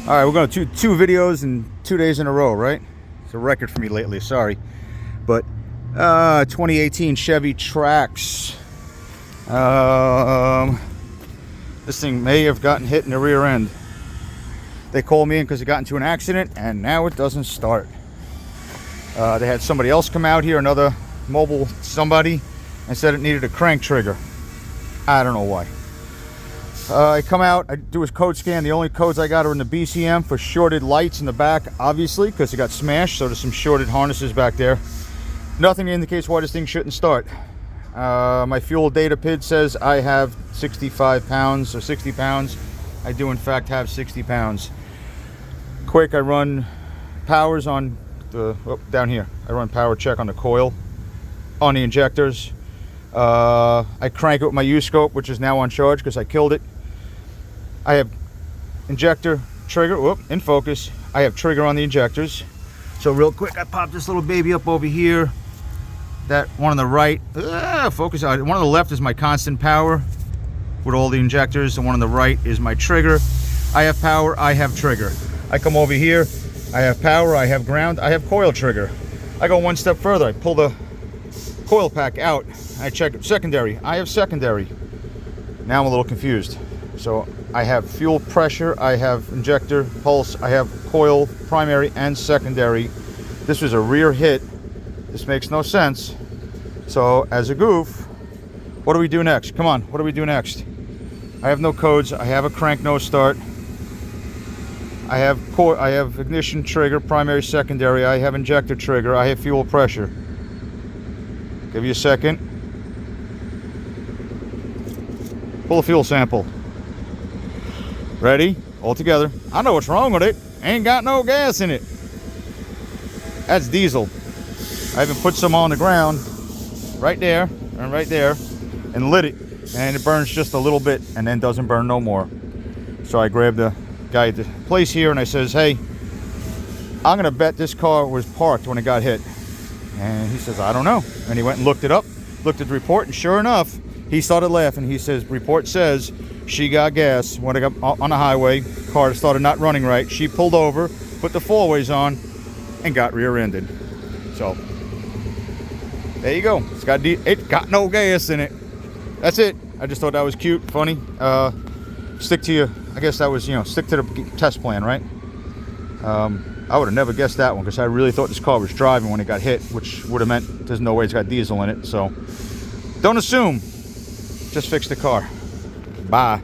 All right, we're going to two videos in 2 days in a row, right? It's a record for me lately, sorry. But 2018 Chevy Trax. This thing may have gotten hit in the rear end. They called me in because it got into an accident, and now it doesn't start. They had somebody else come out here, another mobile somebody, and said it needed a crank trigger. I don't know why. I come out, I do a code scan. The only codes I got are in the BCM for shorted lights in the back, obviously, because it got smashed, so there's some shorted harnesses back there. Nothing indicates why this thing shouldn't start. My fuel data PID says I have 65 pounds or 60 pounds. I do in fact have 60 pounds. Quick, I run powers on the, down here. I run power check on the coil, on the injectors. I crank it with my U-scope, which is now on charge because I killed it. I have injector trigger, in focus. I have trigger on the injectors. So real quick, I pop this little baby up over here. That one on the right, focus on. One on the left is my constant power with all the injectors. The one on the right is my trigger. I have power, I have trigger. I come over here, I have power, I have ground, I have coil trigger. I go one step further, I pull the coil pack out, I check secondary, I have secondary. Now I'm a little confused. So I have fuel pressure, I have injector pulse, I have coil primary and secondary. This was a rear hit. This makes no sense. So as a goof, what do we do next? Come on, what do we do next? I have no codes, I have a crank no start. I have ignition trigger, primary, secondary. I have injector trigger. I have fuel pressure. Give you a second. Pull a fuel sample. Ready? All together. I know what's wrong with it. Ain't got no gas in it. That's diesel. I even put some on the ground, right there and right there, and lit it, and it burns just a little bit, and then doesn't burn no more. So I grabbed the guy at the place here, and I says, "Hey, I'm gonna bet this car was parked when it got hit." And he says, "I don't know." And he went and looked it up, looked at the report, and sure enough, he started laughing. He says, "Report says she got gas when I got on the highway. Car started not running right. She pulled over, put the four-ways on, and got rear-ended." So there you go. It got no gas in it. That's it. I just thought that was cute, funny. Stick to your, I guess that was, stick to the test plan, right? I would have never guessed that one because I really thought this car was driving when it got hit, which would have meant there's no way it's got diesel in it. So don't assume. Just fix the car. Bye.